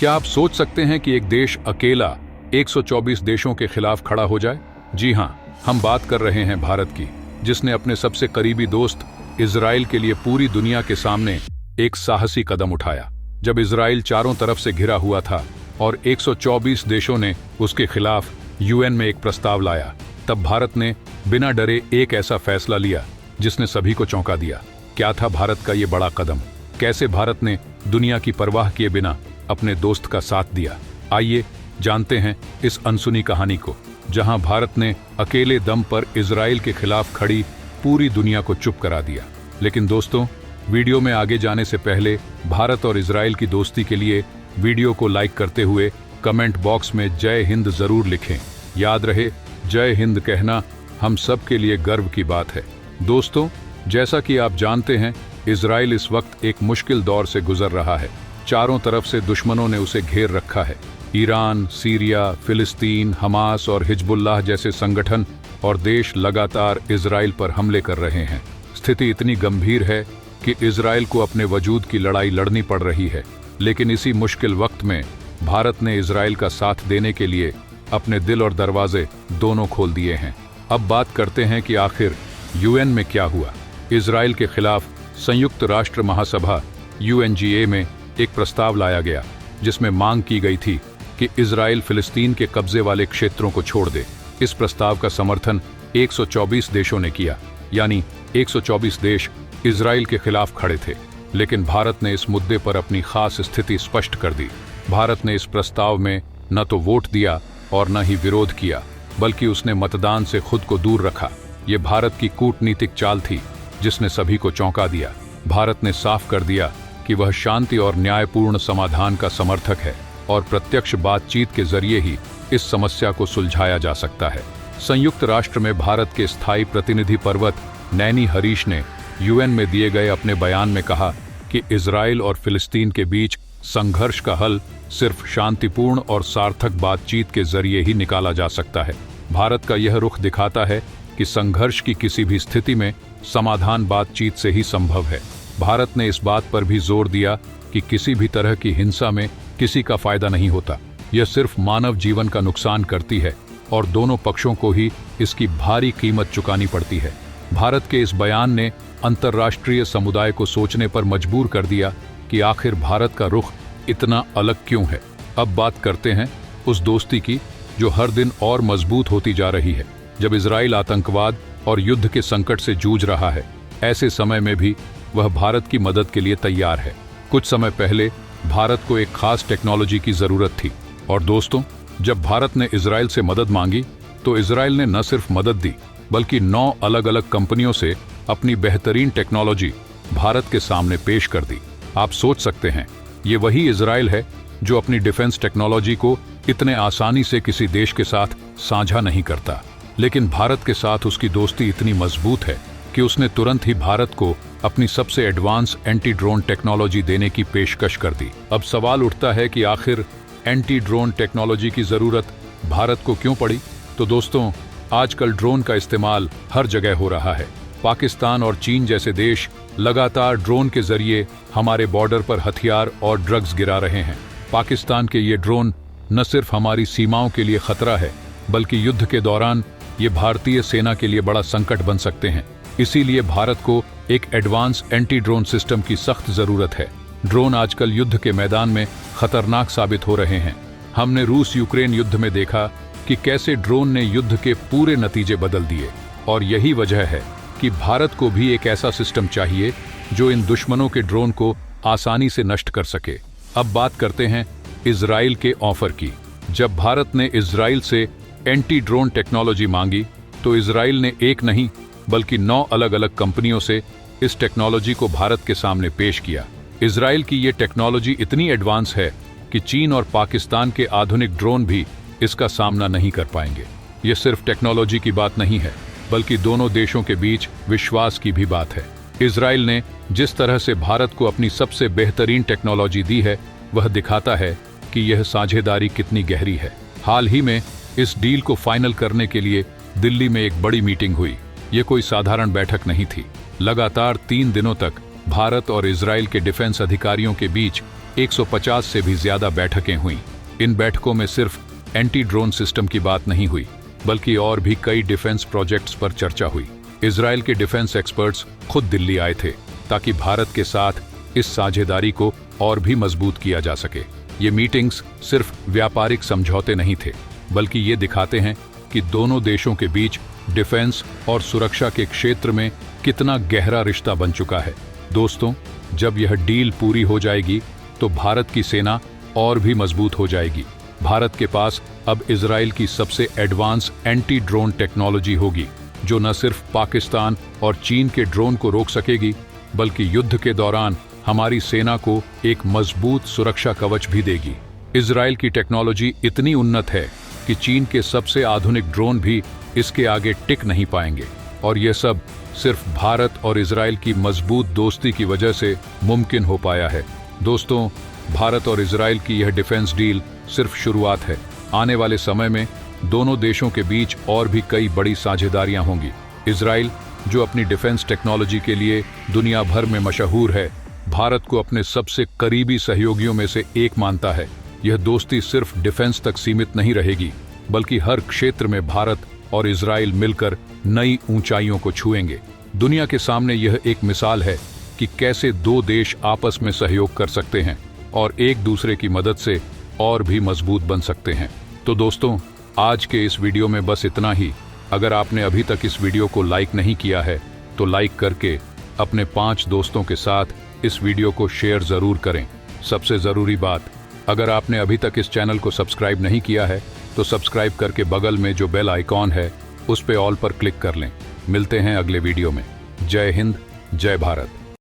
क्या आप सोच सकते हैं कि एक देश अकेला 124 देशों के खिलाफ खड़ा हो जाए? जी हां, हम बात कर रहे हैं भारत की, जिसने अपने सबसे करीबी दोस्त इजराइल के लिए पूरी दुनिया के सामने एक साहसी कदम उठाया। जब इजराइल चारों तरफ से घिरा हुआ था और 124 देशों ने उसके खिलाफ यूएन में एक प्रस्ताव लाया, तब भारत ने बिना डरे एक ऐसा फैसला लिया जिसने सभी को चौंका दिया। क्या था भारत का ये बड़ा कदम? कैसे भारत ने दुनिया की परवाह किए बिना अपने दोस्त का साथ दिया? आइए जानते हैं इस अनसुनी कहानी को, जहां भारत ने अकेले दम पर इजराइल के खिलाफ खड़ी पूरी दुनिया को चुप करा दिया। लेकिन दोस्तों, वीडियो में आगे जाने से पहले भारत और इजराइल की दोस्ती के लिए वीडियो को लाइक करते हुए कमेंट बॉक्स में जय हिंद जरूर लिखें। याद रहे, जय हिंद कहना हम सब के लिए गर्व की बात है। दोस्तों, जैसा कि आप जानते हैं, इजराइल इस वक्त एक मुश्किल दौर से गुजर रहा है। चारों तरफ से दुश्मनों ने उसे घेर रखा है। ईरान, सीरिया, फिलिस्तीन, हमास और हिजबुल्लाह जैसे संगठन और देश लगातार इजराइल पर हमले कर रहे हैं। स्थिति इतनी गंभीर है कि इजराइल को अपने वजूद की लड़ाई लड़नी पड़ रही है। लेकिन इसी मुश्किल वक्त में भारत ने इजराइल का साथ देने के लिए अपने दिल और दरवाजे दोनों खोल दिए हैं। अब बात करते हैं कि आखिर यूएन में क्या हुआ। इजराइल के खिलाफ संयुक्त राष्ट्र महासभा UNGA में एक प्रस्ताव लाया गया, जिसमें मांग की गई थी कि इजराइल फिलिस्तीन के कब्जे वाले क्षेत्रों को छोड़ दे। इस प्रस्ताव का समर्थन 124 देशों ने किया, यानी 124 देश इजराइल के खिलाफ खड़े थे। लेकिन भारत ने इस मुद्दे पर अपनी खास स्थिति स्पष्ट कर दी। भारत ने इस प्रस्ताव में न तो वोट दिया और न ही विरोध किया, बल्कि उसने मतदान से खुद को दूर रखा। ये भारत की कूटनीतिक चाल थी, जिसने सभी को चौंका दिया। भारत ने साफ कर दिया कि वह शांति और न्यायपूर्ण समाधान का समर्थक है और प्रत्यक्ष बातचीत के जरिए ही इस समस्या को सुलझाया जा सकता है। संयुक्त राष्ट्र में भारत के स्थायी प्रतिनिधि पर्वत नैनी हरीश ने यूएन में दिए गए अपने बयान में कहा कि इजराइल और फिलिस्तीन के बीच संघर्ष का हल सिर्फ शांतिपूर्ण और सार्थक बातचीत के जरिए ही निकाला जा सकता है। भारत का यह रुख दिखाता है कि संघर्ष की किसी भी स्थिति में समाधान बातचीत से ही संभव है। भारत ने इस बात पर भी जोर दिया कि किसी भी तरह की हिंसा में किसी का फायदा नहीं होता। यह सिर्फ मानव जीवन का नुकसान करती है और दोनों पक्षों को ही इसकी भारी कीमत चुकानी पड़ती है। भारत के इस बयान ने अंतर्राष्ट्रीय समुदाय को सोचने पर मजबूर कर दिया कि आखिर भारत का रुख इतना अलग क्यों है। अब बात करते हैं उस दोस्ती की जो हर दिन और मजबूत होती जा रही है। जब इजराइल आतंकवाद और युद्ध के संकट से जूझ रहा है, ऐसे समय में भी वह भारत की मदद के लिए तैयार है। कुछ समय पहले भारत को एक खास टेक्नोलॉजी की जरूरत थी और दोस्तों, जब भारत ने इजराइल से मदद मांगी तो इजराइल ने न सिर्फ मदद दी, बल्कि 9 अलग-अलग कंपनियों से अपनी बेहतरीन टेक्नोलॉजी भारत के सामने पेश कर दी। आप सोच सकते हैं, ये वही इजराइल है जो अपनी डिफेंस टेक्नोलॉजी को इतने आसानी से किसी देश के साथ साझा नहीं करता। लेकिन भारत के साथ उसकी दोस्ती इतनी मजबूत है कि उसने तुरंत ही भारत को अपनी सबसे एडवांस एंटी ड्रोन टेक्नोलॉजी देने की पेशकश कर दी। अब सवाल उठता है कि आखिर एंटी ड्रोन टेक्नोलॉजी की जरूरत भारत को क्यों पड़ी? तो दोस्तों, आजकल ड्रोन का इस्तेमाल हर जगह हो रहा है। पाकिस्तान और चीन जैसे देश लगातार ड्रोन के जरिए हमारे बॉर्डर पर हथियार और ड्रग्स गिरा रहे हैं। पाकिस्तान के ये ड्रोन न सिर्फ हमारी सीमाओं के लिए खतरा है, बल्कि युद्ध के दौरान ये भारतीय सेना के लिए बड़ा संकट बन सकते हैं। इसीलिए भारत को एक एडवांस एंटी ड्रोन सिस्टम की सख्त जरूरत है। ड्रोन आजकल युद्ध के मैदान में खतरनाक साबित हो रहे हैं। हमने रूस यूक्रेन युद्ध में देखा कि कैसे ड्रोन ने युद्ध के पूरे नतीजे बदल दिए, और यही वजह है कि भारत को भी एक ऐसा सिस्टम चाहिए जो इन दुश्मनों के ड्रोन को आसानी से नष्ट कर सके। अब बात करते हैं इजराइल के ऑफर की। जब भारत ने इजराइल से एंटी ड्रोन टेक्नोलॉजी मांगी तो इजराइल ने एक नहीं बल्कि 9 अलग-अलग कंपनियों से इस टेक्नोलॉजी को भारत के सामने पेश किया। इजराइल की ये टेक्नोलॉजी इतनी एडवांस है कि चीन और पाकिस्तान के आधुनिक ड्रोन भी इसका सामना नहीं कर पाएंगे। ये सिर्फ टेक्नोलॉजी की बात नहीं है, बल्कि दोनों देशों के बीच विश्वास की भी बात है। इजराइल ने जिस तरह से भारत को अपनी सबसे बेहतरीन टेक्नोलॉजी दी है, वह दिखाता है कि यह साझेदारी कितनी गहरी है। हाल ही में इस डील को फाइनल करने के लिए दिल्ली में एक बड़ी मीटिंग हुई। ये कोई साधारण बैठक नहीं थी। लगातार 3 दिनों तक भारत और इजराइल के डिफेंस अधिकारियों के बीच 150 से भी ज्यादा बैठकें हुईं। इन बैठकों में सिर्फ एंटी ड्रोन सिस्टम की बात नहीं हुई, बल्कि और भी कई डिफेंस प्रोजेक्ट्स पर चर्चा हुई। इजराइल के डिफेंस एक्सपर्ट्स खुद दिल्ली आए थे ताकि भारत के साथ इस साझेदारी को और भी मजबूत किया जा सके। ये मीटिंग्स सिर्फ व्यापारिक समझौते नहीं थे, बल्कि ये दिखाते हैं कि दोनों देशों के बीच डिफेंस और सुरक्षा के क्षेत्र में कितना गहरा रिश्ता बन चुका है। दोस्तों, जब यह डील पूरी हो जाएगी तो भारत की सेना और भी मजबूत हो जाएगी। भारत के पास अब इजराइल की सबसे एडवांस एंटी ड्रोन टेक्नोलॉजी होगी, जो न सिर्फ पाकिस्तान और चीन के ड्रोन को रोक सकेगी, बल्कि युद्ध के दौरान हमारी सेना को एक मजबूत सुरक्षा कवच भी देगी। इजराइल की टेक्नोलॉजी इतनी उन्नत है कि चीन के सबसे आधुनिक ड्रोन भी इसके आगे टिक नहीं पाएंगे, और यह सब सिर्फ भारत और इजराइल की मजबूत दोस्ती की वजह से मुमकिन हो पाया है। दोस्तों, भारत और इजराइल की यह डिफेंस डील सिर्फ शुरुआत है। आने वाले समय में दोनों देशों के बीच और भी कई बड़ी साझेदारियां होंगी। इजराइल, जो अपनी डिफेंस टेक्नोलॉजी के लिए दुनिया भर में मशहूर है, भारत को अपने सबसे करीबी सहयोगियों में से एक मानता है। यह दोस्ती सिर्फ डिफेंस तक सीमित नहीं रहेगी, बल्कि हर क्षेत्र में भारत और इजराइल मिलकर नई ऊंचाइयों को छुएंगे। दुनिया के सामने यह एक मिसाल है कि कैसे दो देश आपस में सहयोग कर सकते हैं और एक दूसरे की मदद से और भी मजबूत बन सकते हैं। तो दोस्तों, आज के इस वीडियो में बस इतना ही। अगर आपने अभी तक इस वीडियो को लाइक नहीं किया है तो लाइक करके अपने 5 दोस्तों के साथ इस वीडियो को शेयर जरूर करें। सबसे जरूरी बात, अगर आपने अभी तक इस चैनल को सब्सक्राइब नहीं किया है तो सब्सक्राइब करके बगल में जो बेल आइकॉन है उस पे ऑल पर क्लिक कर लें। मिलते हैं अगले वीडियो में। जय हिंद, जय भारत।